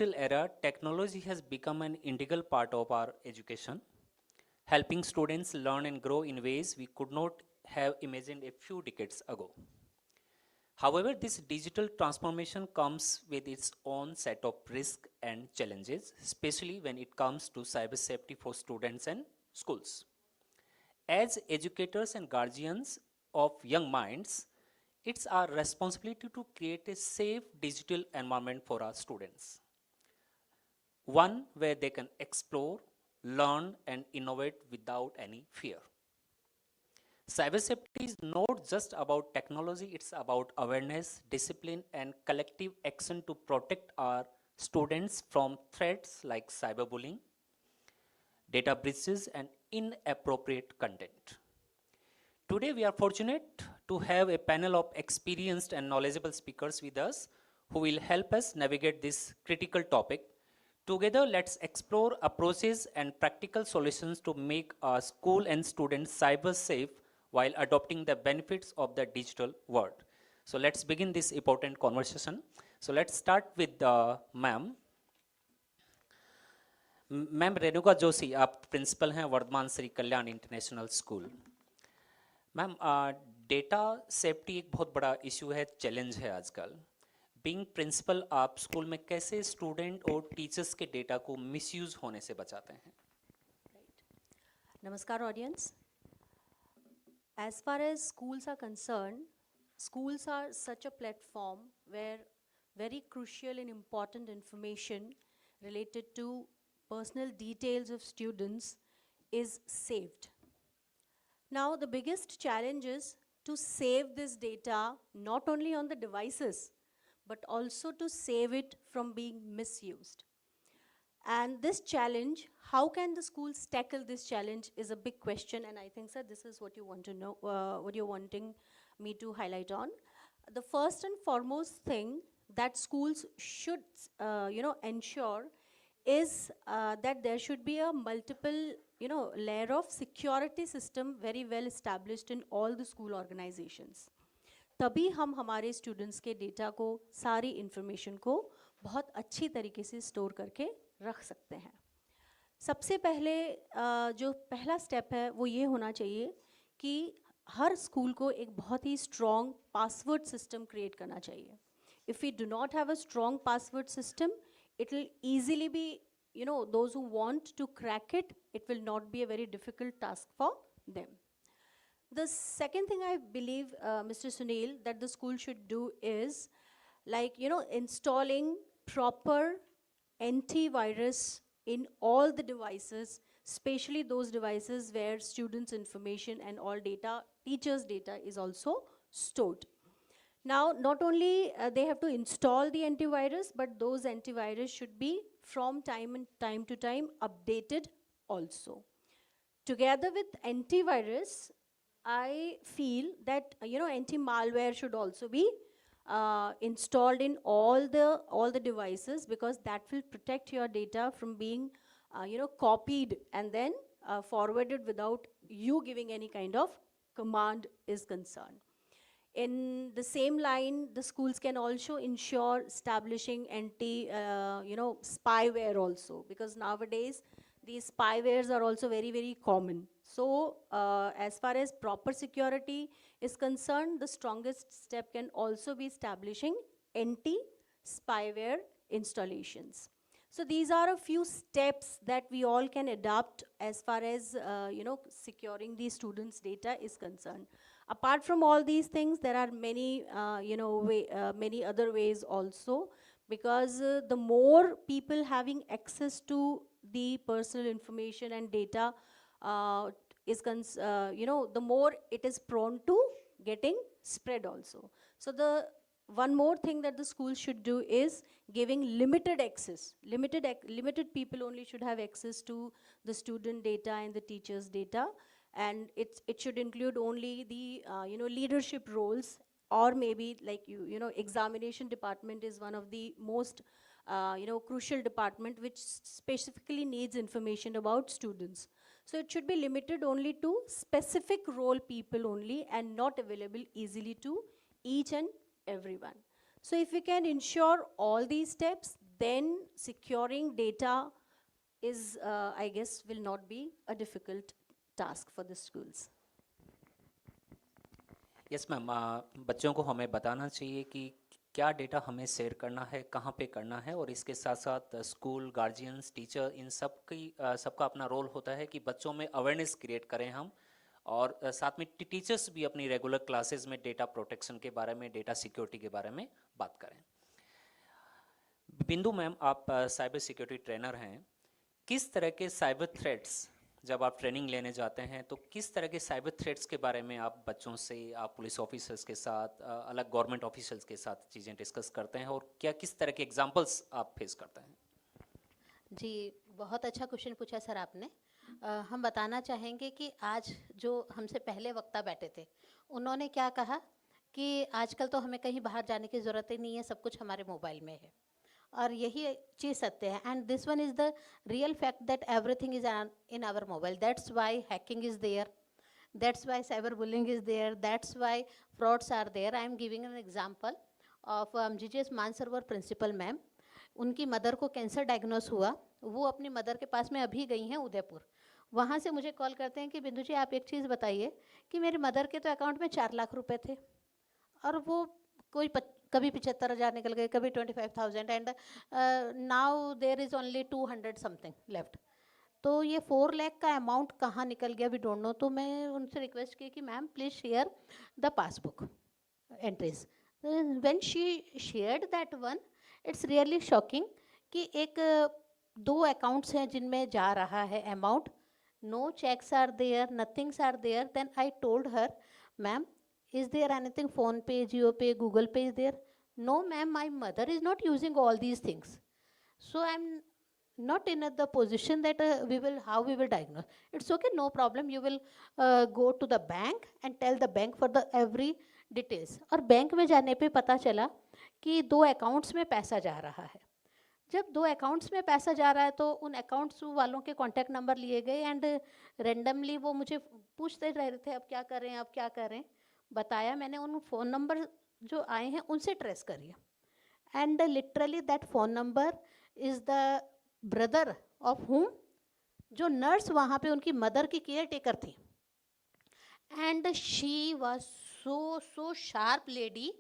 digital era, technology has become an integral part of our education, helping students learn and grow in ways we could not have imagined a few decades ago. However, this digital transformation comes with its own set of risks and challenges, especially when it comes to cyber safety for students and schools. As educators and guardians of young minds, it's our responsibility to create a safe digital environment for our students. One where they can explore, learn, and innovate without any fear. Cyber safety is not just about technology, it's about awareness, discipline, and collective action to protect our students from threats like cyberbullying, data breaches, and inappropriate content. Today, we are fortunate to have a panel of experienced and knowledgeable speakers with us who will help us navigate this critical topic. Together, let's explore approaches and practical solutions to make our school and students cyber safe while adopting the benefits of the digital world. So let's begin this important conversation. So let's start with ma'am. Ma'am Renuka Joshi, आप principal हैं Vardhaman Shri Kalyan international school. Ma'am, data safety एक बहुत बड़ा issue है, challenge है आजकल. Being principal, आप school में कैसे स्टूडेंट और टीचर्स के डेटा को मिसयूज होने से बचाते हैं? नमस्कार audience. As far as schools are concerned, schools are such a platform where very crucial and important information related to personal details of students is saved. Now, the biggest challenge is to save this data not only on the devices, but also to save it from being misused. And this challenge, how can the schools tackle this challenge, is a big question, and I think, sir, this is what you want to know, what you're wanting me to highlight on. The first and foremost thing that schools should, ensure is that there should be a multiple, layer of security system very well established in all the school organizations. तभी हम हमारे students के data को, सारी information को बहुत अच्छी तरीके से स्टोर करके रख सकते हैं. सबसे पहले जो पहला स्टेप है वो ये होना चाहिए कि हर स्कूल को एक बहुत ही स्ट्रॉन्ग पासवर्ड सिस्टम क्रिएट करना चाहिए. If we do not have a strong password system, it will easily be, those who want to crack it, it will not be a very difficult task for them. The second thing I believe, Mr. Sunil, that the school should do is, installing proper antivirus in all the devices, especially those devices where students' information and all data, teachers' data is also stored. Now, not only they have to install the antivirus, but those antivirus should be from time to time updated also. Together with antivirus, I feel that anti-malware should also be installed in all the devices, because that will protect your data from being copied and then forwarded without you giving any kind of command is concerned. In the same line, the schools can also ensure establishing spyware also, because nowadays these spywares are also very, very common. So as far as proper security is concerned, the strongest step can also be establishing anti-spyware installations. So these are a few steps that we all can adopt as far as securing the students' data is concerned. Apart from all these things, there are many many other ways also, because the more people having access to the personal information and data the more it is prone to getting spread also. So the one more thing that the schools should do is giving limited access. Limited people only should have access to the student data and the teachers' data, and it should include only the leadership roles, or maybe like examination department is one of the most crucial department which specifically needs information about students. So it should be limited only to specific role people only, and not available easily to each and everyone. So if we can ensure all these steps, then securing data is, I guess, will not be a difficult task for the schools. Yes ma'am, बच्चों को हमें बताना चाहिए कि क्या data हमें share करना है, कहाँ पे करना है, और इसके साथ साथ स्कूल, गार्जियंस, टीचर, इन सब की सबका अपना रोल होता है कि बच्चों में अवेयरनेस क्रिएट करें हम, और साथ में टीचर्स भी अपनी रेगुलर क्लासेस में डेटा प्रोटेक्शन के बारे में, डेटा सिक्योरिटी के बारे में बात करें। बिंदु मैम, आप साइबर सिक्योरिटी ट्रेनर हैं, किस तरह के साइबर थ्रेट्स, जब आप ट्रेनिंग लेने जाते हैं तो किस तरह के साइबर थ्रेट्स के बारे में आप बच्चों से, आप पुलिस ऑफिसर्स के साथ, अलग गवर्नमेंट ऑफिसर्स के साथ चीज़ें डिस्कस करते हैं, और क्या किस तरह के एग्जांपल्स आप फेस करते हैं? जी, बहुत अच्छा क्वेश्चन पूछा सर आपने। हम बताना चाहेंगे कि आज जो हमसे पहले वक्ता बैठे थे, उन्होंने क्या कहा कि आजकल तो हमें कहीं बाहर जाने की ज़रूरत ही नहीं है, सब कुछ हमारे मोबाइल में है, और यही चीज़ सत्य है। And this one is the real fact that everything is in our mobile. That's why hacking is there, that's why cyberbullying is there, that's why frauds are there. I am giving an example of JES Mansarovar principal ma'am. उनकी mother को cancer diagnose हुआ, वो अपनी mother के पास में अभी गई हैं उदयपुर। वहाँ से मुझे कॉल करते हैं कि बिंदु जी आप एक चीज़ बताइए कि मेरी मदर के तो अकाउंट में 4 लाख रुपए थे, और वो कोई कभी 75,000 निकल गए, कभी 25,000, and now there is only 200 something left. तो ये 4 लाख का अमाउंट कहाँ निकल गया, वी डोंट नो। तो मैं उनसे रिक्वेस्ट की कि ma'am please share the passbook entries. When she shared that one, it's really shocking कि एक 2 अकाउंट्स हैं जिनमें जा रहा है amount, no checks are there, nothings are there. Then I told her, ma'am is there anything, PhonePe, Jio pay, Google pay is there? No ma'am, my mother is not using all these things, so I'm not in the position that how we will diagnose. It's okay, no problem, you will go to the bank and tell the bank for the every details. और bank में जाने पे पता चला कि 2 accounts में पैसा जा रहा है। जब 2 अकाउंट्स में पैसा जा रहा है तो उन अकाउंट्स वालों के कॉन्टैक्ट नंबर लिए गए, एंड रेंडमली वो मुझे पूछते रह रहे थे अब क्या करें, अब क्या करें। बताया मैंने, उन फ़ोन नंबर जो आए हैं उनसे ट्रेस करिए, and literally that phone number is the brother of whom, जो नर्स वहाँ पे उनकी मदर की केयर टेकर थी। And she was so sharp lady,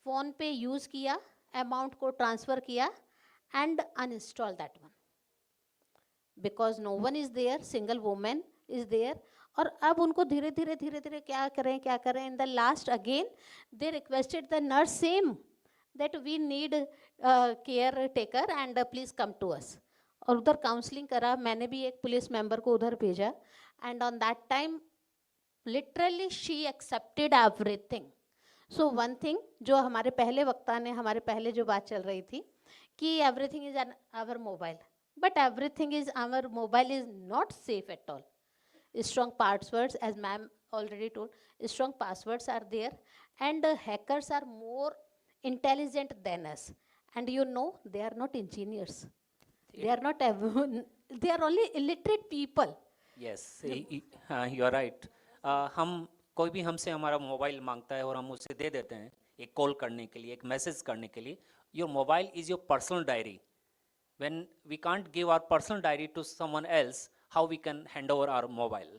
PhonePe use किया, अमाउंट को ट्रांसफ़र किया and uninstall that one, because no one is there, single women is there. और अब उनको धीरे धीरे क्या करें। In the last again they requested the nurse same that we need caretaker and please come to us. और उधर counselling करा, मैंने भी एक पुलिस मेंबर को उधर भेजा, and on that time literally she accepted everything. So one thing जो हमारे पहले वक्ता ने, हमारे पहले जो बात चल रही थी कि everything is our mobile, but everything is our mobile is not safe at all. Strong passwords, as ma'am already told, strong passwords are there, and hackers are more intelligent than us, and you know they are not engineers, they are not they are only illiterate people. Yes, you are right. हम, कोई भी हमसे हमारा mobile मांगता है और हम उसे दे देते हैं एक कॉल करने के लिए, एक मैसेज करने के लिए। Your mobile is your personal diary. when we can't give our personal diary to someone else, how we can hand over our mobile?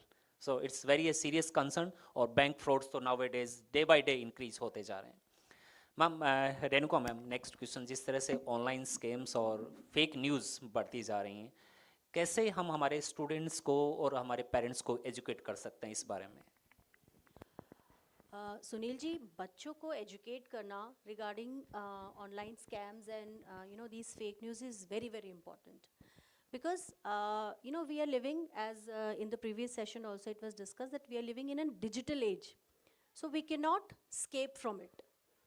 So it's very a serious concern, और bank frauds तो nowadays day by day increase होते जा रहे हैं। Ma'am, Renuka ma'am, next question, जिस तरह से online scams और फेक न्यूज़ बढ़ती जा रही हैं, कैसे हम हमारे स्टूडेंट्स को और हमारे पेरेंट्स को एजुकेट कर सकते हैं इस बारे में? सुनील जी, बच्चों को एजुकेट करना regarding online scams and these fake news is very very important, because we are living, as in the previous session also it was discussed, that we are living in a digital age, so we cannot escape from it.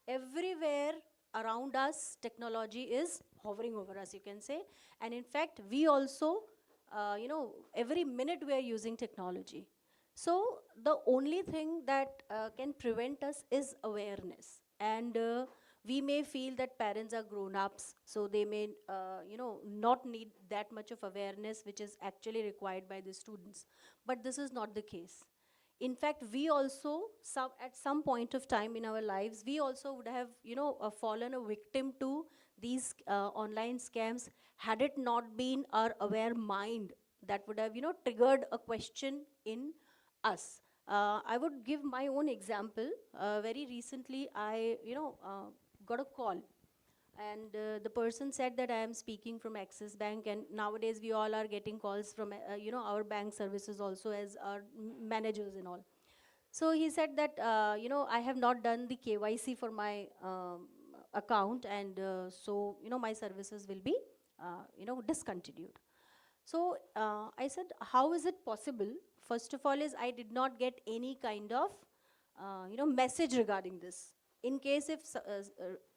Everywhere around us technology is hovering over us, you can say, and in fact we also every minute we are using technology. So the only thing that can prevent us is awareness, and we may feel that parents are grown-ups, so they may not need that much of awareness which is actually required by the students, but this is not the case. In fact, we also, at some point of time in our lives, we also would have fallen a victim to these online scams, had it not been our aware mind that would have, triggered a question in us. I would give my own example. Very recently, I, got a call, and the person said that I am speaking from Axis Bank, and nowadays we all are getting calls from, our bank services also as our managers and all. So he said that, I have not done the KYC for my account, and so, my services will be, discontinued. So I said, how is it possible? First of all is I did not get any kind of, message regarding this. In case if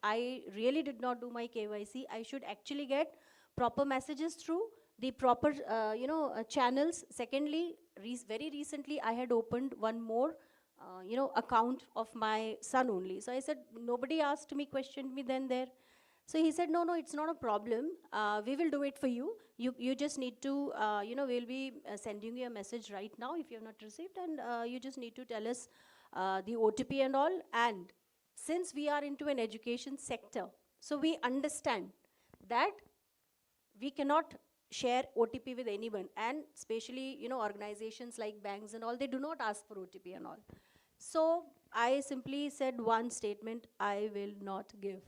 I really did not do my KYC, I should actually get proper messages through the proper, channels. Secondly, very recently I had opened one more, account of my son only. So I said, nobody asked me, questioned me then there. So he said, no, it's not a problem. We will do it for you. You just need to, we'll be sending you a message right now if you have not received, and you just need to tell us the OTP and all. And since we are into an education sector, so we understand that we cannot share OTP with anyone, and especially, organizations like banks and all, they do not ask for OTP and all. So I simply said one statement, I will not give.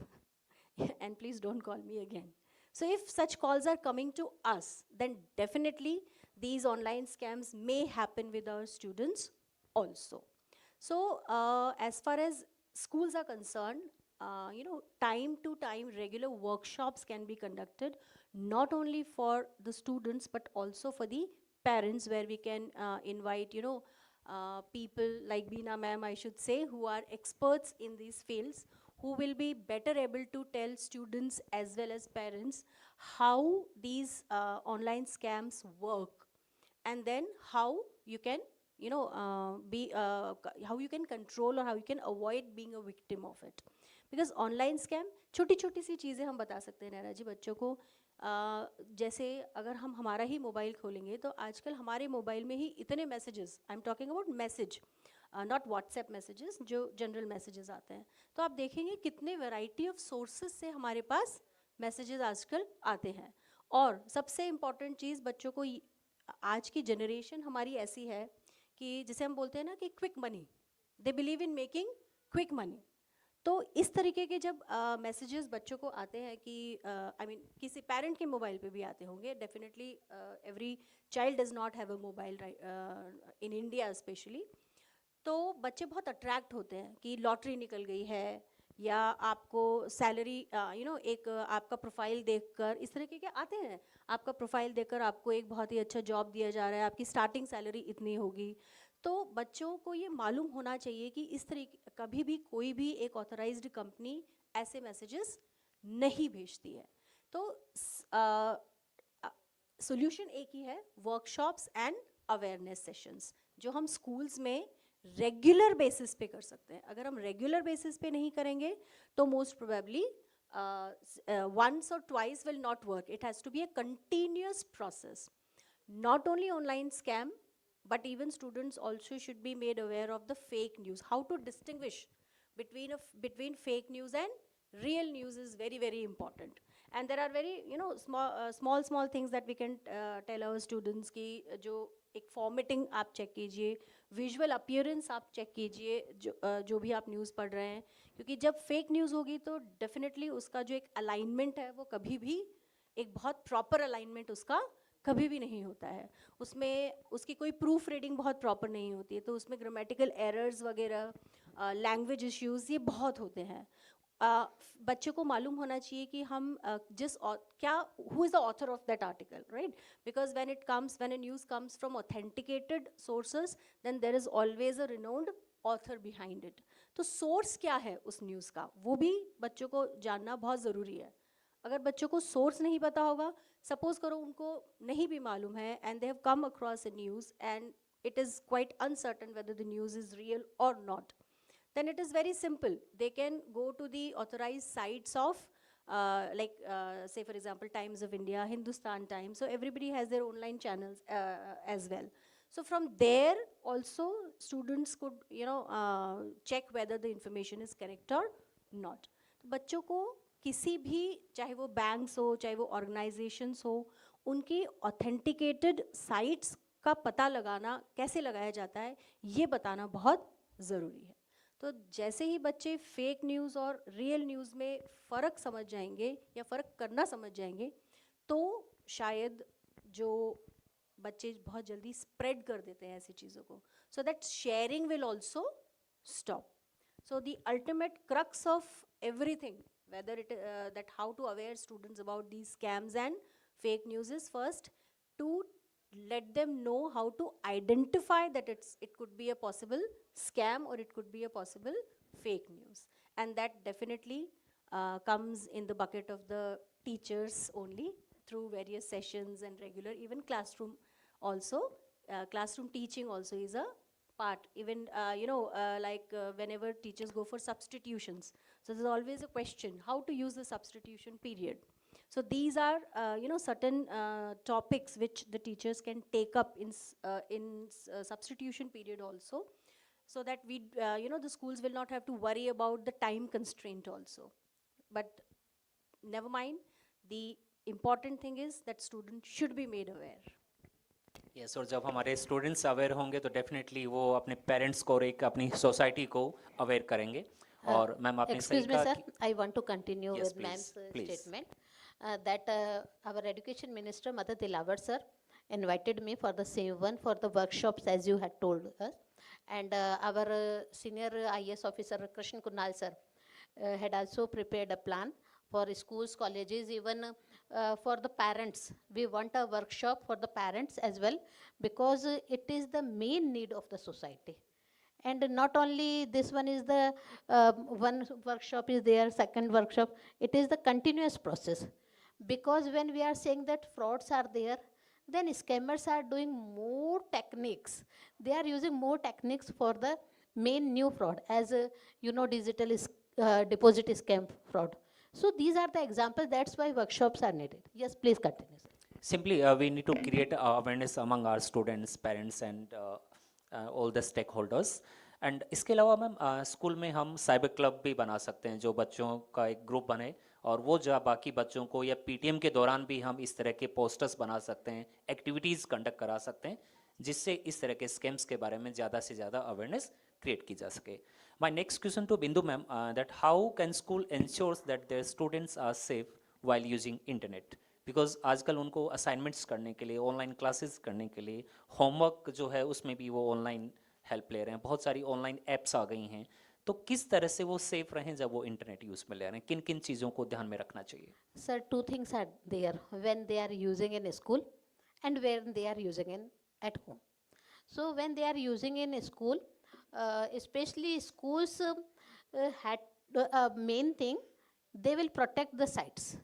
And please don't call me again. So if such calls are coming to us, then definitely these online scams may happen with our students also. So as far as schools are concerned, time to time regular workshops can be conducted, not only for the students but also for the parents, where we can invite, people like Beena ma'am, I should say, who are experts in these fields, who will be better able to tell students as well as parents how these online scams work, and then how you can, how you can control or how you can avoid being a victim of it. Because online scam, छोटी छोटी सी चीज़ें हम बता सकते हैं नैना जी बच्चों को. जैसे अगर हम हमारा ही मोबाइल खोलेंगे तो आजकल हमारे मोबाइल में ही इतने messages, I am talking about message, not WhatsApp messages, जो जनरल मैसेजेस आते हैं, तो आप देखेंगे कितने वैरायटी ऑफ सोर्सेज से हमारे पास मैसेजेस आजकल आते हैं. और सबसे इम्पॉर्टेंट चीज़, बच्चों को आज की जनरेशन हमारी ऐसी है कि जिसे हम बोलते हैं ना कि quick money, they believe in making quick money. तो इस तरीके के जब मैसेजेस बच्चों को आते हैं कि आई मीन किसी पेरेंट के मोबाइल पे भी आते होंगे, definitely every child does not have a mobile in India specially, तो बच्चे बहुत अट्रैक्ट होते हैं कि लॉटरी निकल गई है, या आपको सैलरी, एक आपका प्रोफाइल देखकर, इस तरीके के आते हैं, आपका प्रोफाइल देखकर आपको एक बहुत ही अच्छा जॉब दिया जा रहा है, आपकी स्टार्टिंग सैलरी इतनी होगी. तो बच्चों को ये मालूम होना चाहिए कि इस तरीके कभी भी कोई भी एक ऑथराइज्ड कंपनी ऐसे मैसेजेस नहीं भेजती है. तो सॉल्यूशन एक ही है, वर्कशॉप्स एंड अवेयरनेस सेशंस, जो हम स्कूल्स में रेगुलर बेसिस पे कर सकते हैं. अगर हम रेगुलर बेसिस पे नहीं करेंगे तो most probably once or twice will not work. It has to be a continuous process. Not only online scam, but even students also should be made aware of the fake news. How to distinguish between fake news and real news is very, very important. And there are very, small things that we can tell our students ki jo एक formatting आप check कीजिए, visual appearance आप check कीजिए, जो भी आप news पढ़ रहे हैं, क्योंकि जब फेक न्यूज़ होगी तो डेफिनेटली उसका जो एक अलाइनमेंट है वो कभी भी एक बहुत प्रॉपर अलाइनमेंट उसका कभी भी नहीं होता है. उसमें उसकी कोई प्रूफ रीडिंग बहुत प्रॉपर नहीं होती है, तो उसमें ग्रामेटिकल एरर्स वगैरह, लैंग्वेज इश्यूज़ ये बहुत होते हैं. बच्चों को मालूम होना चाहिए कि हम क्या, who is the author of that article, right? Because when a news comes from authenticated sources, then there is always a renowned author behind it. तो सोर्स क्या है उस न्यूज़ का, वो भी बच्चों को जानना बहुत ज़रूरी है. अगर बच्चों को सोर्स नहीं पता होगा, सपोज करो उनको नहीं भी मालूम है, and they have come across a news and it is quite uncertain whether the news is real or not, then it is very simple. They can go to the authorized sites of say for example Times of India, Hindustan Times, so everybody has their online channels as well. So from there also students could check whether the information is correct or not. बच्चों को किसी भी, चाहे वो banks हो, चाहे वो organisations हो, उनकी ऑथेंटिकेटेड साइट्स का पता लगाना, कैसे लगाया जाता है, ये बताना बहुत ज़रूरी है। तो जैसे ही बच्चे फेक न्यूज़ और रियल न्यूज़ में फ़र्क समझ जाएंगे या फ़र्क करना समझ जाएंगे, तो शायद जो बच्चे बहुत जल्दी स्प्रेड कर देते हैं ऐसी चीज़ों को, so that sharing will also stop. So the ultimate crux of everything, whether it that how to aware students about these scams and fake news, is first to let them know how to identify that it could be a possible scam or it could be a possible fake news, and that definitely comes in the bucket of the teachers only, through various sessions and regular, even classroom also. Classroom teaching also is a part, even whenever teachers go for substitutions, so there's always a question how to use the substitution period. So these are certain topics which the teachers can take up in substitution period also, so that we the schools will not have to worry about the time constraint also. But never mind, the important thing is that students should be made aware. Yes, और जब हमारे students aware होंगे तो definitely वो अपने parents को और एक अपनी सोसाइटी को अवेयर करेंगे। और मैम आपने सही Excuse me, कहा sir. कि I want to continue Yes, with ma'am's please. statement. That our education minister, Mother Dilawar sir, invited me for the same one for the workshops as you had told us. And our senior IS officer, Krishna Kunal sir, had also prepared a plan for schools, colleges, even for the parents. We want a workshop for the parents as well, because it is the main need of the society. And not only this one is the one workshop is there, second workshop, it is the continuous process. Because when we are saying that frauds are there, then scammers are doing more techniques. They are using more techniques for the main new fraud, as digital deposit scam fraud. So these are the examples. That's why workshops are needed. Yes, please continue, sir. simply we need to create awareness among our students, parents and all the stakeholders. And इसके अलावा ma'am school में हम cyber club भी बना सकते हैं, जो बच्चों का एक ग्रुप बने और वो जो बाकी बच्चों को, या पीटीएम के दौरान भी हम इस तरह के पोस्टर्स बना सकते हैं, एक्टिविटीज़ कंडक्ट करा सकते हैं, जिससे इस तरह के स्कैम्स के बारे में ज़्यादा से ज़्यादा अवेयरनेस क्रिएट की जा सके. My next question to Bindu ma'am, that how can school insures that their students are safe while using internet? Because आजकल उनको असाइनमेंट्स करने के लिए, ऑनलाइन क्लासेस करने के लिए, होमवर्क जो है उसमें भी वो ऑनलाइन हेल्प ले रहे हैं, बहुत सारी ऑनलाइन एप्स आ गई हैं, तो किस तरह से वो सेफ रहें जब वो इंटरनेट यूज़ में ले रहे हैं? किन किन चीज़ों को ध्यान में रखना चाहिए? Sir, two things are there when they are using in school and when they are using in at home. So when they are using in school, especially schools had main thing, they will protect the sites.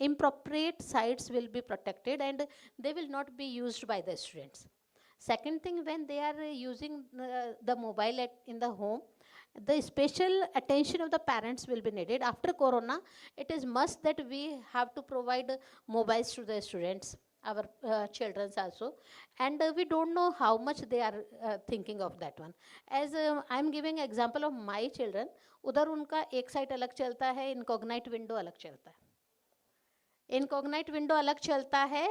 Inappropriate sites will be protected and they will not be used by the students. Second thing, when they are using the mobile in the home, the special attention of the parents will be needed. After Corona, it is must that we have to provide mobiles to the students, our children also, and we don't know how much they are thinking of that one. As I am giving example of my children, उधर उनका एक site अलग चलता है, इनकॉग्नाइट window अलग चलता है. इनकॉग्नाइट window अलग चलता है,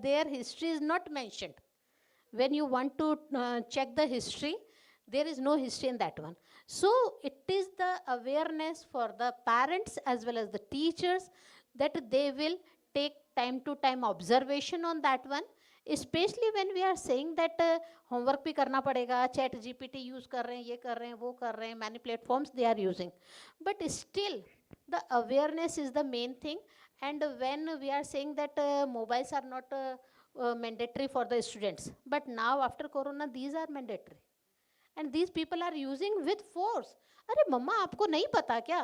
their history is not mentioned. When you want to check the history, there is no history in that one. So it is the awareness for the parents as well as the teachers that they will take time to time observation on that one, especially when we are saying that homework भी करना पड़ेगा, chat GPT use कर रहे हैं, ये कर रहे हैं, वो कर रहे हैं, many platforms they are using, but still the awareness is the main thing. And when we are saying that mobiles are not mandatory for the students, but now after Corona these are mandatory and these people are using with force. अरे मम्मा आपको नहीं पता क्या,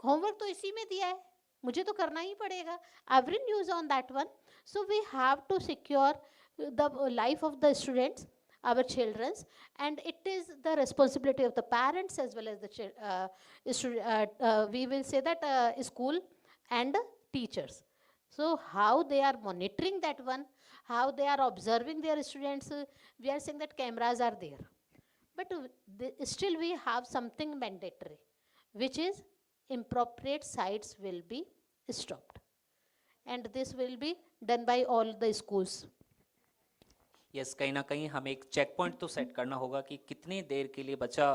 homework तो इसी में दिया है, मुझे तो करना ही पड़ेगा. Every news on that one. So we have to secure the life of the students, our children, and it is the responsibility of the parents as well as the we will say that school and teachers. So how they are monitoring that one, how they are observing their students, we are saying that cameras are there. But still we have something mandatory, which is inappropriate sites will be stopped, and this will be done by all the schools. Yes, कहीं ना कहीं हमें एक check point तो set करना होगा कि कितनी देर के लिए बच्चा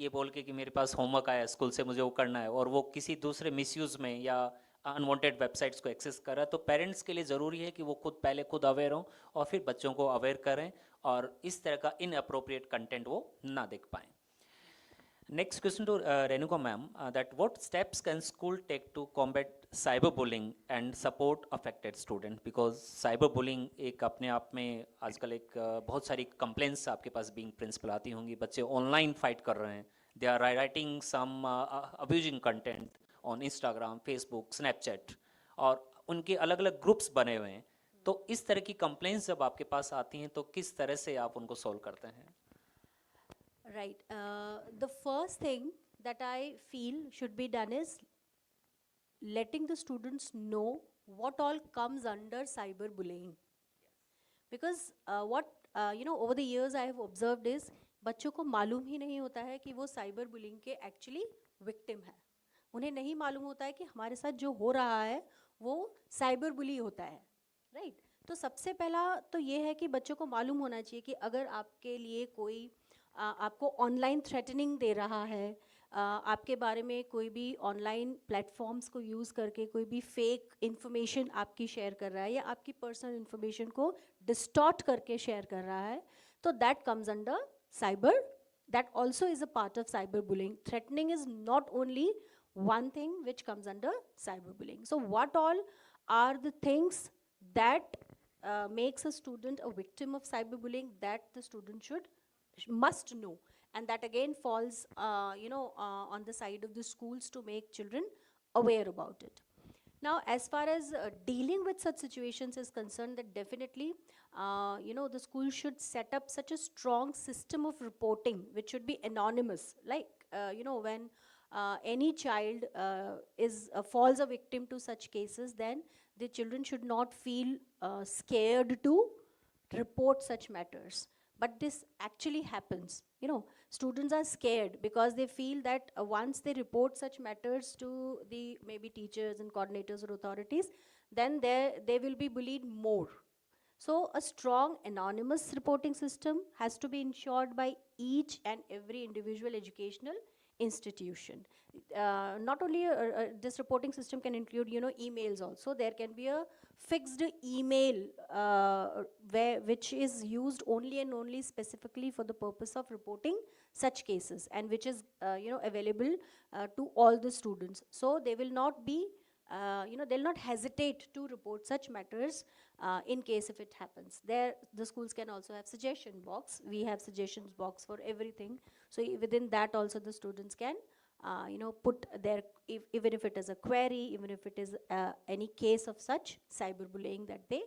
ये बोल के कि मेरे पास होमवर्क आया स्कूल से, मुझे वो करना है, और वो किसी दूसरे मिसयूज़ में या अनवांटेड वेबसाइट्स को एक्सेस कर रहा है। तो पेरेंट्स के लिए ज़रूरी है कि वो खुद अवेयर हों और फिर बच्चों को अवेयर करें और इस तरह का इनअप्रोप्रिएट कंटेंट वो ना देख पाएँ। Next question to Renuka ma'am, that what steps can school take to combat cyberbullying and support affected student? Because cyberbullying एक अपने आप में आजकल एक बहुत सारी complaints आपके पास being principal आती होंगी, बच्चे online fight कर रहे हैं, they are writing some abusing content on Instagram, Facebook, Snapchat, और उनके अलग अलग groups बने हुए हैं। तो इस तरह की complaints जब आपके पास आती हैं तो किस तरह से आप उनको solve करते हैं? Right. The first thing that I feel should be done is letting the students know what all comes under cyberbullying. Because over the years I have observed is बच्चों को मालूम ही नहीं होता है कि वो साइबर बुलिंग के एक्चुअली विक्टिम है। उन्हें नहीं मालूम होता है कि हमारे साथ जो हो रहा है वो साइबर बुली होता है, राइट? तो सबसे पहला तो ये है कि बच्चों को मालूम होना चाहिए कि अगर आपके लिए कोई आपको ऑनलाइन थ्रेटनिंग दे रहा है, आपके बारे में कोई भी ऑनलाइन प्लेटफॉर्म्स को यूज़ करके कोई भी फेक इन्फॉर्मेशन आपकी शेयर कर रहा है या आपकी पर्सनल इन्फॉर्मेशन को डिस्टॉर्ट करके शेयर कर रहा है, तो that comes under cyber, that also is a part of cyberbullying. Threatening is not only one thing which comes under cyberbullying. So what all are the things that makes a student a victim of cyberbullying that the student must know, and that again falls on the side of the schools to make children aware about it. Now, as far as dealing with such situations is concerned, that definitely, the school should set up such a strong system of reporting, which should be anonymous. Like, when any child falls a victim to such cases, then the children should not feel scared to report such matters. But this actually happens. Students are scared because they feel that once they report such matters to the maybe teachers and coordinators or authorities, then they will be bullied more. So a strong anonymous reporting system has to be ensured by each and every individual educational institution. Not only this reporting system can include emails also. There can be a fixed email which is used only and only specifically for the purpose of reporting such cases, and which is available to all the students. So they will not be they'll not hesitate to report such matters in case if it happens. The schools can also have suggestion box. We have suggestions box for everything. So within that also the students can put their, even if it is a query, even if it is any case of such cyberbullying that they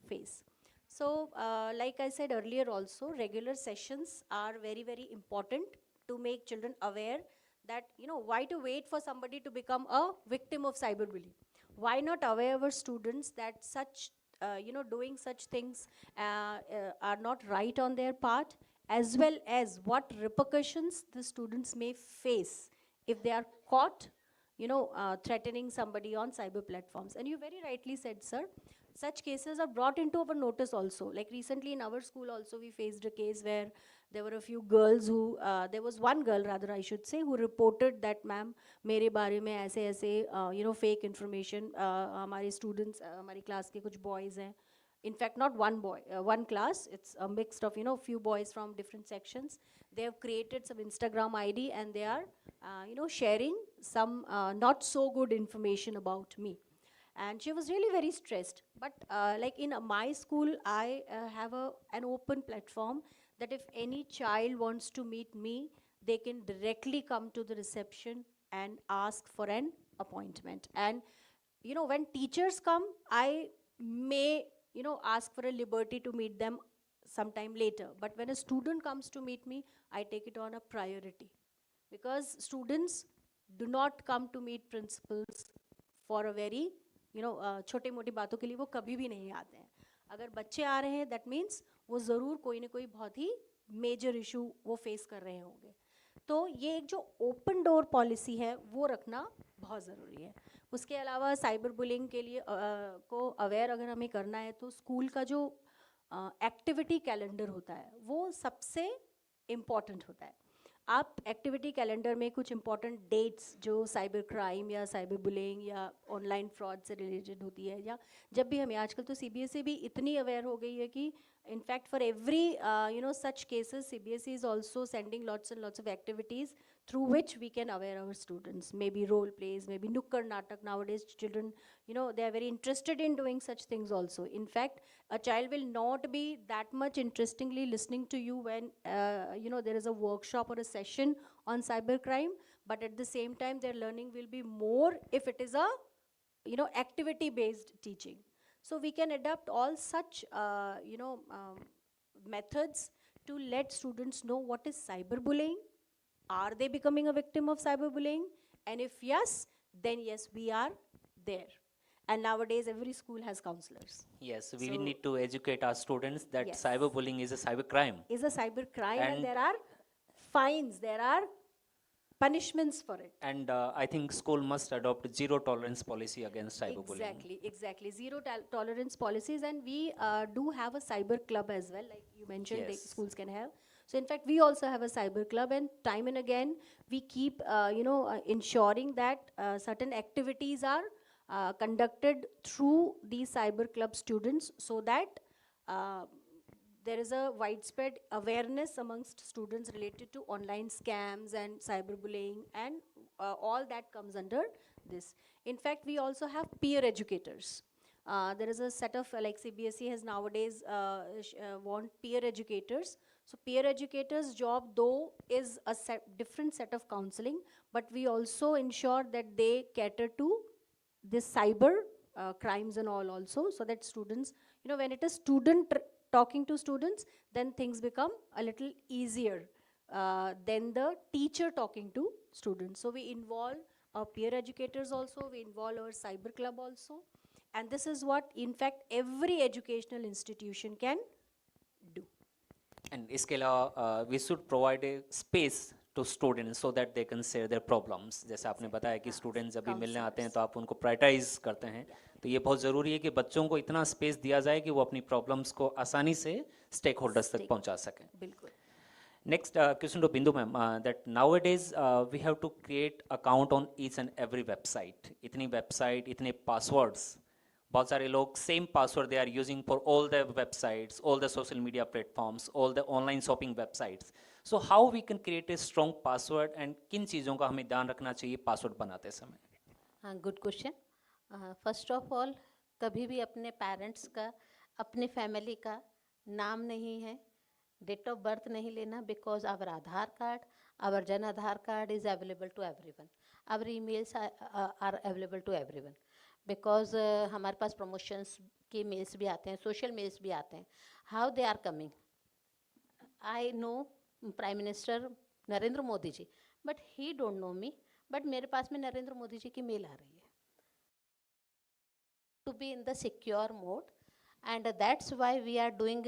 face. So like I said earlier also, regular sessions are very, very important to make children aware that, why to wait for somebody to become a victim of cyberbullying? Why not aware our students that such, doing such things are not right on their part, as well as what repercussions the students may face if they are caught, threatening somebody on cyber platforms. And you very rightly said, sir, such cases are brought into our notice also. Like recently in our school also we faced a case where there were a few girls who, there was one girl rather I should say, who reported that ma'am, मेरे बारे में ऐसे fake information, हमारे students, हमारी class के कुछ boys हैं. In fact, not one boy, one class, it's a mix of, few boys from different sections. They have created some Instagram ID and they are, sharing some not so good information about me. And she was really very stressed. But like in my school, I have an open platform that if any child wants to meet me, they can directly come to the reception and ask for an appointment. And, when teachers come, I may, ask for a liberty to meet them sometime later. But when a student comes to meet me, I take it on a priority. Because students do not come to meet principals for a very, छोटे मोटी बातों के लिए वो कभी भी नहीं आते हैं. अगर बच्चे आ रहे हैं, that means वो ज़रूर कोई ना कोई बहुत ही मेजर इशू वो फेस कर रहे होंगे. तो ये एक जो ओपन डोर पॉलिसी है वो रखना बहुत ज़रूरी है. उसके अलावा साइबर बुलिंग के लिए को अवेयर अगर हमें करना है तो स्कूल का जो एक्टिविटी कैलेंडर होता है वो सबसे इम्पॉर्टेंट होता है. आप एक्टिविटी कैलेंडर में कुछ इंपॉर्टेंट डेट्स जो साइबर क्राइम या साइबर बुलिंग या ऑनलाइन फ्रॉड से रिलेटेड होती है, या जब भी हमें आजकल तो सीबीएसई भी इतनी अवेयर हो गई है कि in fact for every such cases CBSE is also sending lots and lots of activities through which we can aware our students, maybe role plays, maybe nukkad natak. Nowadays children, they are very interested in doing such things also. In fact, a child will not be that much interestingly listening to you when there is a workshop or a session on cybercrime, but at the same time their learning will be more if it is a activity based teaching. So we can adapt all such methods to let students know what is cyberbullying. Are they becoming a victim of cyberbullying? And if yes, then yes, we are there. And nowadays every school has counselors. Yes, we So- need to educate our students that Yes. cyberbullying is a cyber crime. Is a cyber crime, and And- there are fines, there are punishments for it. And I think school must adopt zero tolerance policy against cyberbullying. Exactly. Zero tolerance policies, and we do have a cyber club as well, like you mentioned, Yes. schools can have. So in fact, we also have a cyber club, and time and again, we keep, ensuring that certain activities are conducted through these cyber club students, so that uh, there is a widespread awareness amongst students related to online scams and cyberbullying, and all that comes under this. In fact, we also have peer educators. There is a set of, like CBSE has nowadays want peer educators. So peer educators' job though is a different set of counseling, but we also ensure that they cater to this cyber crimes and all also, so that students, when it is student talking to students, then things become a little easier than the teacher talking to students. So we involve our peer educators also, we involve our cyber club also, and this is what in fact every educational institution can do. And इसके अलावा we should provide a space to students so that they can share their problems. जैसे आपने बताया कि students जब भी मिलने आते हैं तो आप उनको prioritize करते हैं, तो ये बहुत ज़रूरी है कि बच्चों को इतना space दिया जाए कि वो अपनी problems को आसानी से stakeholders तक पहुंचा सकें. बिल्कुल. Next question to Bindu ma'am, that nowadays we have to create account on each and every website. इतनी website, इतने passwords, बहुत सारे लोग same password they are using for all the websites, all the social media platforms, all the online shopping websites. So how we can create a strong password, and किन चीज़ों का हमें ध्यान रखना चाहिए password बनाते समय? हाँ, good question. First of all, कभी भी अपने पेरेंट्स का, अपने फैमिली का नाम नहीं है, डेट ऑफ बर्थ नहीं लेना, because our Aadhaar card, our Jan Aadhaar card is available to everyone, our emails are available to everyone, because हमारे पास प्रमोशंस के मेल्स भी आते हैं, सोशल मेल्स भी आते हैं. How they are coming, I know prime minister Narendra Modi ji, but he don't know me, but मेरे पास में नरेंद्र मोदी जी की मेल आ रही है. To be in the secure mode, and that's why we are doing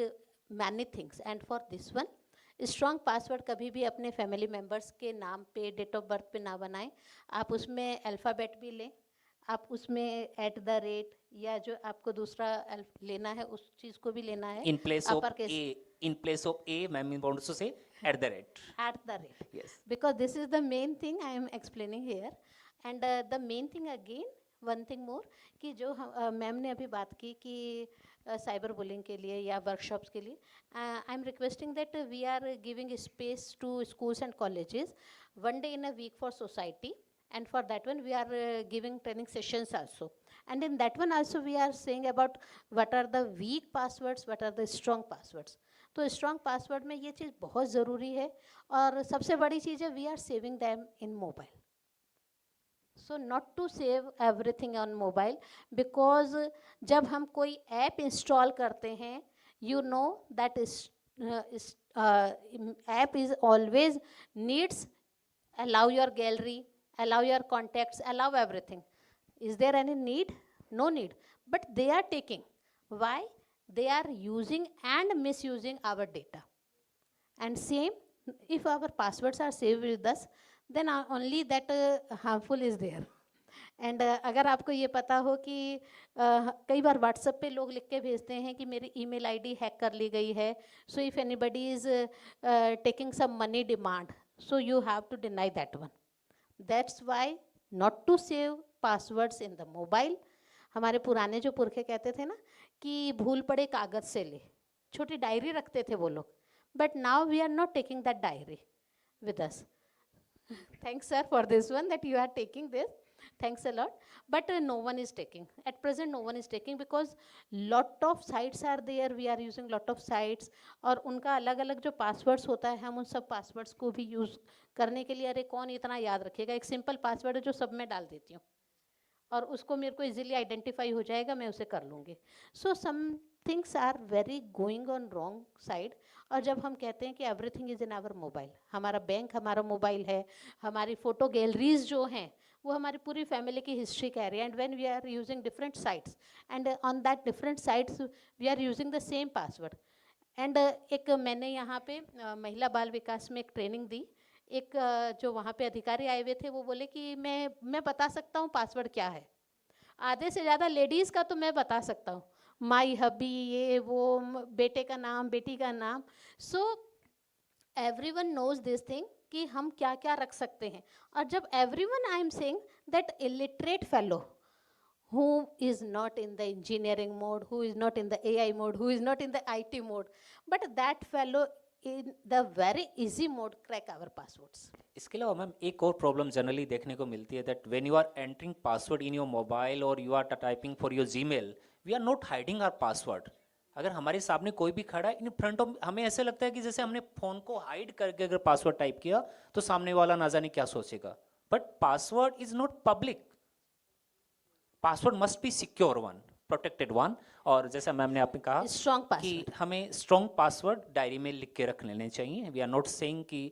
many things. And for this one, strong password कभी भी अपने family members के नाम पे, डेट ऑफ बर्थ पे ना बनाएं. आप उसमें अल्फ़ाबेट भी लें, आप उसमें @ या जो आपको दूसरा लेना है उस चीज़ को भी लेना है. In place of upper case. A, ma'am wants to say @. Yes. Because this is the main thing I am explaining here. And the main thing again, one thing more, कि जो मैम ने अभी बात की कि साइबर बुलिंग के लिए या वर्कशॉप्स के लिए, I am requesting that we are giving space to schools and colleges one day in a week for society, and for that one we are giving training sessions also, and in that one also we are saying about what are the weak passwords, what are the strong passwords. तो strong password में ये चीज़ बहुत ज़रूरी है, और सबसे बड़ी चीज़ है we are saving them in mobile. So not to save everything on mobile, because जब हम कोई ऐप इंस्टॉल करते हैं, you know that app is always needs allow your gallery, allow your contacts, allow everything. Is there any need? No need. But they are taking. Why? They are using and misusing our data. And same if our passwords are saved with us, then only that harmful is there. And अगर आपको ये पता हो कि कई बार WhatsApp पे लोग लिख के भेजते हैं कि मेरी ईमेल आईडी हैक कर ली गई है, so if anybody is taking some money demand, so you have to deny that one. That's why not to save passwords in the mobile. हमारे पुराने जो पुरखे कहते थे ना कि भूल पड़े कागज़ से ले, छोटी डायरी रखते थे वो लोग, but now we are not taking that diary with us. Thanks, sir, for this one that you are taking this. Thanks a lot. But no one is taking. At present, no one is taking because lot of sites are there. We are using lot of sites. और उनका अलग अलग जो passwords होता है, हम उन सब passwords को भी use करने के लिए, अरे कौन इतना याद रखेगा, एक simple password है जो सब में डाल देती हूँ और उसको मेरे को इजीली आइडेंटिफाई हो जाएगा, मैं उसे कर लूँगी. So some things are very going on wrong side. और जब हम कहते हैं कि everything is in our mobile, हमारा बैंक हमारा मोबाइल है, हमारी फ़ोटो गैलरीज जो हैं वो हमारी पूरी फैमिली की हिस्ट्री कह रही है. And when we are using different sites and on that different sites we are using the same password. And एक मैंने यहाँ पे महिला बाल विकास में एक ट्रेनिंग दी. एक जो वहाँ पे अधिकारी आए हुए थे वो बोले कि मैं बता सकता हूँ पासवर्ड क्या है. आधे से ज़्यादा लेडीज़ का तो मैं बता सकता हूँ, माई हबी, ये वो, बेटे का नाम, बेटी का नाम. So everyone knows this thing कि हम क्या क्या रख सकते हैं. और जब everyone I am saying that illiterate fellow who is not in the engineering mode, who is not in the AI mode, who is not in the IT mode, but that fellow in the very easy mode crack our passwords. इसके अलावा ma'am एक और problem generally देखने को मिलती है that when you are entering password in your mobile और you are typing for your Gmail, we are not hiding our password. अगर हमारे सामने कोई भी खड़ा है इन फ्रंट ऑफ, हमें ऐसे लगता है कि जैसे हमने फ़ोन को हाइड करके अगर पासवर्ड टाइप किया तो सामने वाला ना जाने क्या सोचेगा. But password is not public. Password must be secure one, protected one. और जैसा मैम ने आपने कहा Strong कि password. हमें स्ट्रॉन्ग पासवर्ड डायरी में लिख के रख लेने चाहिए. वी आर नॉट सेइंग कि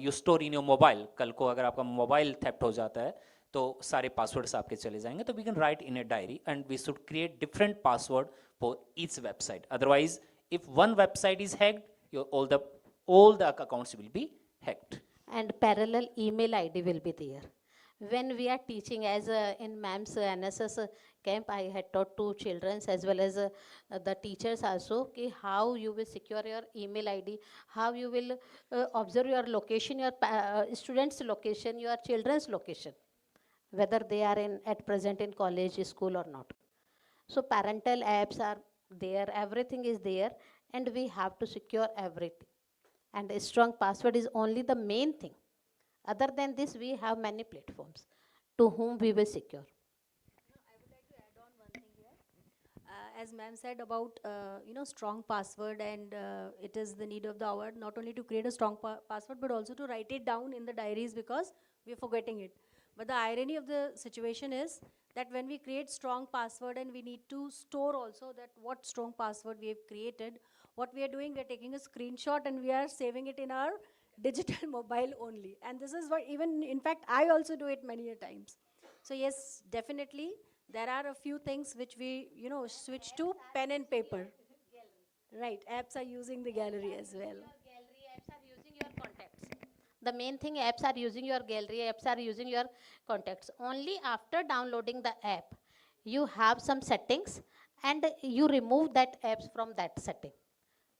you store in your mobile, कल को अगर आपका मोबाइल थेफ्ट हो जाता है तो सारे पासवर्ड्स आपके चले जाएंगे. तो we can write in a diary and we should create different password for each website. Otherwise if one website is hacked, your all the accounts will be hacked. And parallel email ID will be there. When we are teaching, as in ma'am's NSS camp, I had taught to children as well as the teachers also, ki how you will secure your email ID, how you will observe your location, your students' location, your children's location, whether they are at present in college, school or not. So parental apps are there, everything is there, and we have to secure everything. And a strong password is only the main thing. Other than this, we have many platforms to whom we will secure. I would like to add on one thing here. As ma'am said about strong password, and it is the need of the hour not only to create a strong password but also to write it down in the diaries because we are forgetting it. But the irony of the situation is that when we create strong password and we need to store also that what strong password we have created, what we are doing, we are taking a screenshot and we are saving it in our digital mobile only. And this is what even, in fact, I also do it many a times. So yes, definitely, there are a few things which we, switch to pen and paper. Right, apps are using the gallery as well. Your gallery apps are using your contacts. The main thing, apps are using your gallery, apps are using your contacts. Only after downloading the app, you have some settings and you remove that apps from that setting.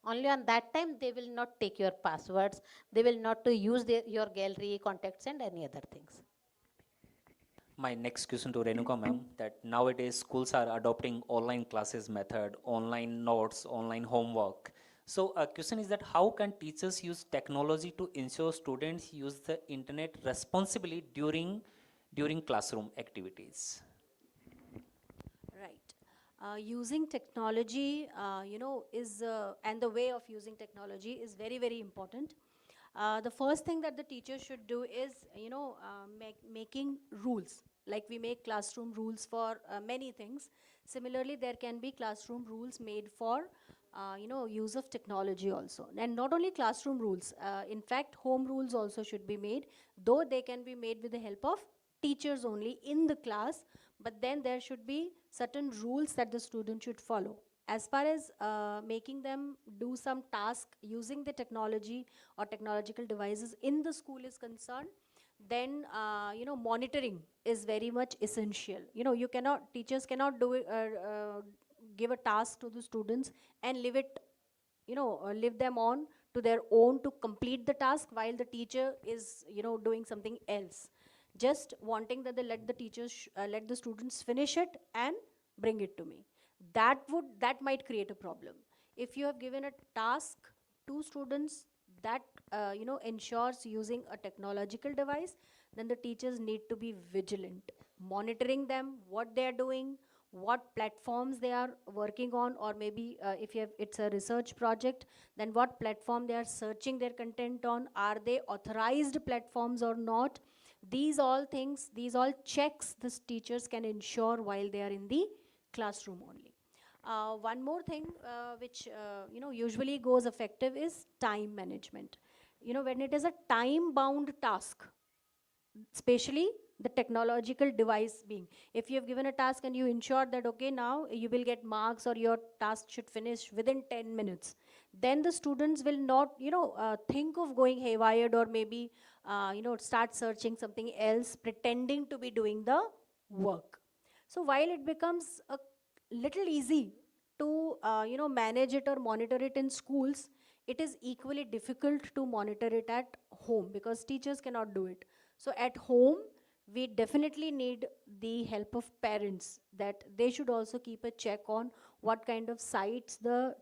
Only on that time they will not take your passwords, they will not use your gallery, contacts and any other things. My next question to Renuka ma'am, that nowadays schools are adopting online classes method, online notes, online homework. So a question is that how can teachers use technology to ensure students use the internet responsibly during classroom activities? Right. Using technology, is and the way of using technology is very, very important. The first thing that the teacher should do is, making rules. Like we make classroom rules for many things. Similarly, there can be classroom rules made for, use of technology also. And not only classroom rules, in fact, home rules also should be made, though they can be made with the help of teachers only in the class, but then there should be certain rules that the student should follow. As far as making them do some task using the technology or technological devices in the school is concerned, then monitoring is very much essential. You cannot, teachers cannot do it, give a task to the students and leave it, leave them on to their own to complete the task while the teacher is doing something else, just wanting that they let the teachers let the students finish it and bring it to me. That might create a problem. If you have given a task to students that ensures using a technological device, then the teachers need to be vigilant, monitoring them, what they are doing, what platforms they are working on, or maybe if it's a research project, then what platform they are searching their content on, are they authorized platforms or not. These all things, these all checks the teachers can ensure while they are in the classroom only. One more thing which usually goes effective is time management. When it is a time bound task, especially the technological device being, if you have given a task and you ensure that okay, now you will get marks or your task should finish within 10 minutes, then the students will not think of going haywire, or maybe start searching something else pretending to be doing the work. So while it becomes a little easy to manage it or monitor it in schools, it is equally difficult to monitor it at home because teachers cannot do it. So at home, we definitely need the help of parents, that they should also keep a check on what kind of sites the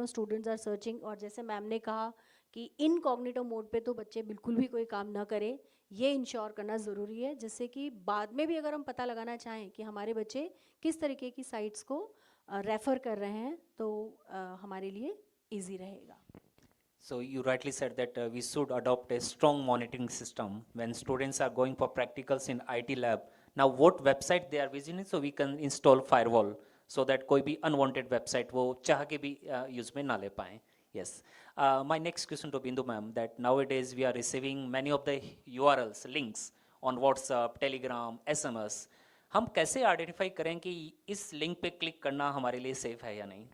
students are searching. और जैसे ma'am ने कहा कि incognito mode पे तो बच्चे बिल्कुल भी कोई काम ना करें, ये इंश्योर करना ज़रूरी है, जिससे कि बाद में भी अगर हम पता लगाना चाहें कि हमारे बच्चे किस तरीके की साइट्स को रेफ़र कर रहे हैं, तो हमारे लिए ईजी रहेगा. So you rightly said that we should adopt a strong monitoring system when students are going for practicals in IT lab. Now what website they are visiting, so we can install firewall so that कोई भी unwanted website वो चाह के भी use में ना ले पाएं. Yes. My next question to Bindu ma'am, that nowadays we are receiving many of the URLs, links on WhatsApp, Telegram, SMS. हम कैसे आइडेंटिफाई करें कि इस लिंक पे क्लिक करना हमारे लिए सेफ है या नहीं?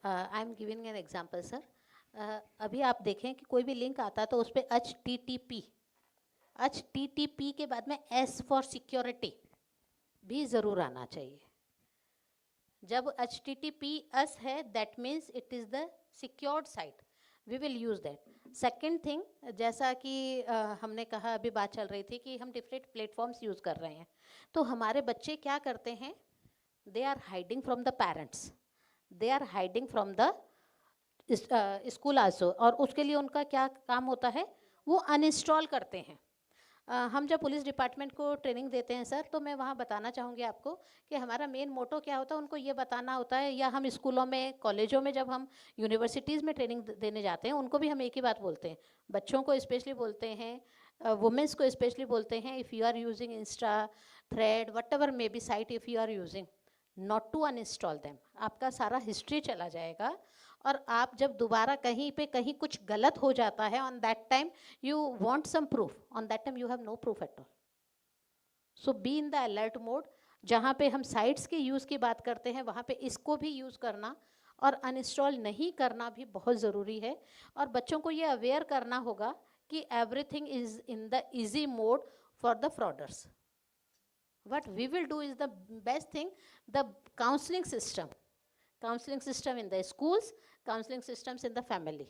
I am giving an example sir. अभी आप देखें कि कोई भी लिंक आता है तो उस पर HTTP के बाद में S फॉर सिक्योरिटी भी ज़रूर आना चाहिए. जब HTTPS है, that means it is the secured site, we will use that. Second thing, जैसा कि हमने कहा, अभी बात चल रही थी कि हम डिफरेंट प्लेटफॉर्म्स यूज़ कर रहे हैं, तो हमारे बच्चे क्या करते हैं, they are hiding from the parents, they are hiding from the school also, और उसके लिए उनका क्या काम होता है, वो अनइंस्टॉल करते हैं. हम जब पुलिस डिपार्टमेंट को ट्रेनिंग देते हैं सर, तो मैं वहाँ बताना चाहूँगी आपको कि हमारा मेन मोटो क्या होता है, उनको ये बताना होता है, या हम स्कूलों में, कॉलेजों में, जब हम यूनिवर्सिटीज़ में ट्रेनिंग देने जाते हैं, उनको भी हम एक ही बात बोलते हैं, बच्चों को स्पेशली बोलते हैं, वुमेंस को स्पेशली बोलते हैं, if you are using insta, thread, whatever maybe site, if you are using, not to uninstall them. आपका सारा हिस्ट्री चला जाएगा, और आप जब दोबारा कहीं पे कहीं कुछ गलत हो जाता है, on that time you want some proof, on that time you have no proof at all. So be in the alert mode. जहाँ पे हम साइट्स के यूज़ की बात करते हैं, वहाँ पे इसको भी यूज़ करना और अनइंस्टॉल नहीं करना भी बहुत ज़रूरी है. और बच्चों को ये अवेयर करना होगा कि everything is in the easy mode for the frauders. What we will do is the best thing, the counseling system in the schools, counseling systems in the family.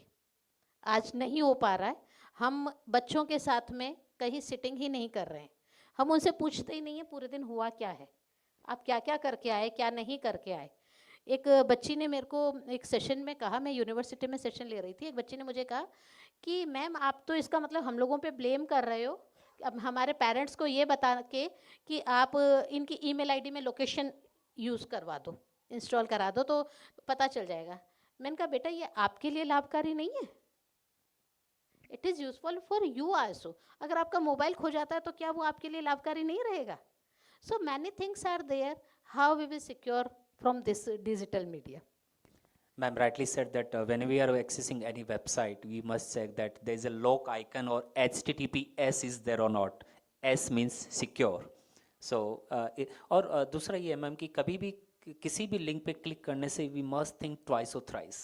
आज नहीं हो पा रहा है. हम बच्चों के साथ में कहीं सिटिंग ही नहीं कर रहे हैं, हम उनसे पूछते ही नहीं है पूरे दिन हुआ क्या है, आप क्या क्या करके आए, क्या नहीं करके आए. एक बच्ची ने मेरे को एक सेशन में कहा, मैं यूनिवर्सिटी में सेशन ले रही थी, एक बच्ची ने मुझे कहा कि मैम आप तो इसका मतलब हम लोगों पे ब्लेम कर रहे हो, अब हमारे पेरेंट्स को ये बता के कि आप इनकी ईमेल आईडी में लोकेशन यूज़ करवा दो, इंस्टॉल करा दो, तो पता चल जाएगा. मैंने कहा बेटा ये आपके लिए लाभकारी नहीं है, it is useful for you also. अगर आपका मोबाइल खो जाता है तो क्या वो आपके लिए लाभकारी नहीं रहेगा? So many things are there, how we will secure from this digital media. Ma'am rightly said that when we are accessing any website, we must check that there is a lock icon or HTTPS is there or not. S means secure. So और दूसरा ये ma'am कि कभी भी किसी भी link पे click करने से वी मस्ट थिंक ट्वाइस और थ्राइस।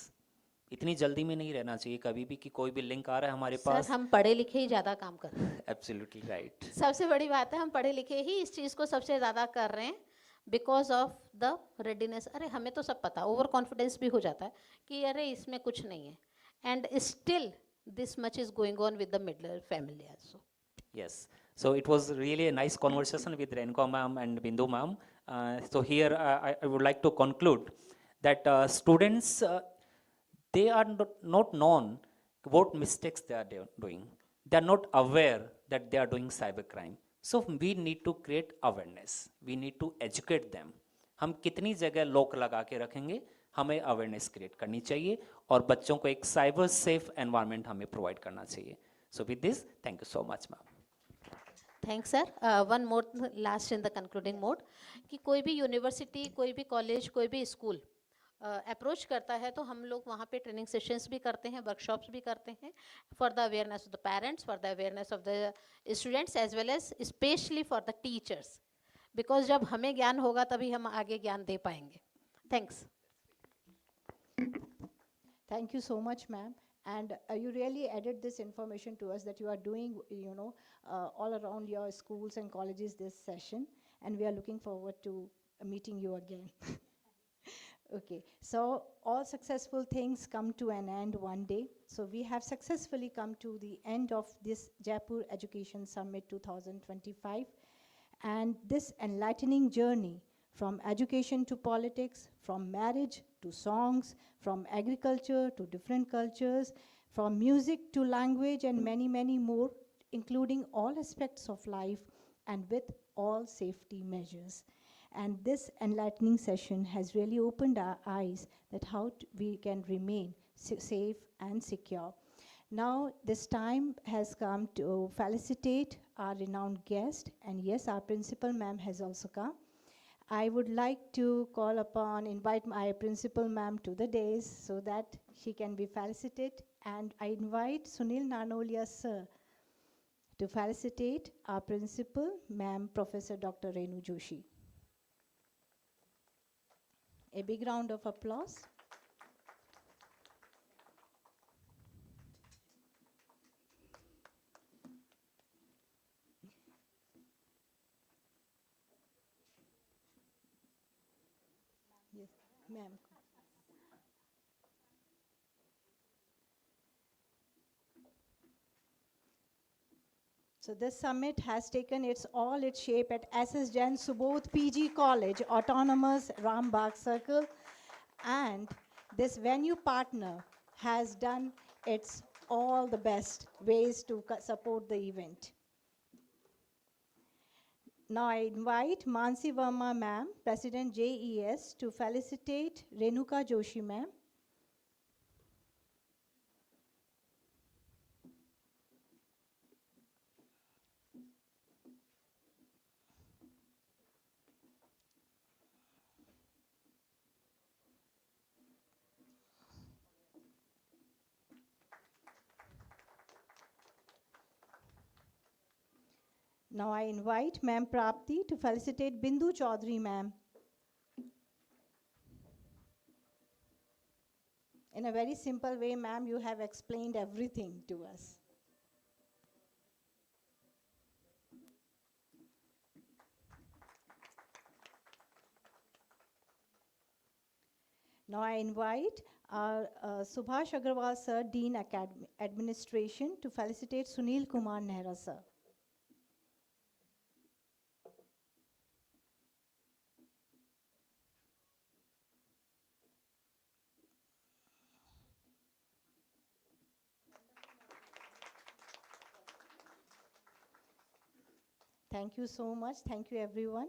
इतनी जल्दी में नहीं रहना चाहिए कभी भी कि कोई भी लिंक आ रहा है हमारे सर पास। हम पढ़े लिखे ही ज़्यादा काम कर रहे हैं। Absolutely right. सबसे बड़ी बात है हम पढ़े लिखे ही इस चीज़ को सबसे ज़्यादा कर रहे हैं बिकॉज ऑफ द रेडीनेस। अरे हमें तो सब पता, ओवर कॉन्फिडेंस भी हो जाता है कि अरे इसमें कुछ नहीं है, and still this much is going on with the middle family also. Yes. So it was really a nice conversation with Renko ma'am and Bindu ma'am. So here I would like to conclude that students, they are not known what mistakes they are doing. They are not aware that they are doing cybercrime. So we need to create awareness. We need to educate them. हम कितनी जगह lock लगा के रखेंगे, हमें awareness create करनी चाहिए और बच्चों को एक साइबर सेफ एनवायरनमेंट हमें प्रोवाइड करना चाहिए. So with this, thank you so much ma'am. Thanks sir. One more last in the concluding mode कि कोई भी यूनिवर्सिटी, कोई भी कॉलेज, कोई भी स्कूल अप्रोच करता है तो हम लोग वहाँ पे ट्रेनिंग सेशंस भी करते हैं, वर्कशॉप्स भी करते हैं for the awareness of the parents, for the awareness of the students as well as specially for the teachers, because जब हमें ज्ञान होगा तभी हम आगे ज्ञान दे पाएंगे. Thanks. Thank you so much, ma'am. And you really added this information to us that you are doing, all around your schools and colleges this session. And we are looking forward to meeting you again. Okay, so all successful things come to an end one day. So we have successfully come to the end of this Jaipur Education Summit 2025. And this enlightening journey from education to politics, from marriage to songs, from agriculture to different cultures, from music to language and many, many more, including all aspects of life and with all safety measures. And this enlightening session has really opened our eyes that how we can remain safe and secure. Now this time has come to felicitate our renowned guest, and yes, our principal ma'am has also come. I would like to invite my principal ma'am to the dais so that she can be felicitated, and I invite Sunil Nanolia sir to felicitate our principal ma'am, Professor Dr. Renu Joshi. A big round of applause. Yes, ma'am. So this summit has taken its shape at SS Jain Subodh PG College, Autonomous Rambagh Circle, and this venue partner has done its all the best ways to support the event. Now I invite Mansi Verma ma'am, President JES, to felicitate Renuka Joshi ma'am. Now I invite Ma'am Prapti to felicitate Bindu Chaudhary ma'am. In a very simple way, ma'am, you have explained everything to us. Now I invite our Subhash Agarwal sir, Dean Administration, to felicitate Sunil Kumar Nehra sir. Thank you so much. Thank you, everyone.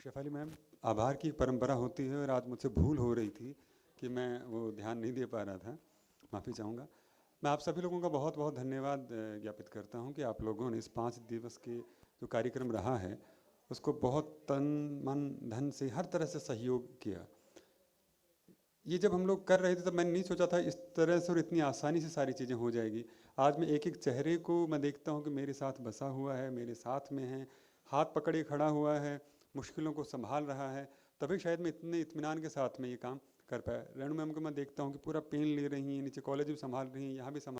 Shefali ma'am, आभार की एक परंपरा होती है और आज मुझसे भूल हो रही थी कि मैं वो ध्यान नहीं दे पा रहा था, माफ़ी चाहूँगा। मैं आप सभी लोगों का बहुत बहुत धन्यवाद ज्ञापित करता हूँ कि आप लोगों ने इस 5 दिवस के जो कार्यक्रम रहा है उसको बहुत तन मन धन से हर तरह से सहयोग किया। ये जब हम लोग कर रहे थे तब मैंने नहीं सोचा था इस तरह से और इतनी आसानी से सारी चीज़ें हो जाएगी। आज मैं एक एक चेहरे को मैं देखता हूँ कि मेरे साथ बसा हुआ है, मेरे साथ में है, हाथ पकड़े खड़ा हुआ है, मुश्किलों को संभाल रहा है, तभी शायद मैं इतने इत्मीनान के साथ में ये काम कर पाया। रेणु मैम को मैं देखता हूँ कि पूरा पेन ले रही हैं, नीचे कॉलेज भी संभाल रही हैं, यहाँ भी संभाल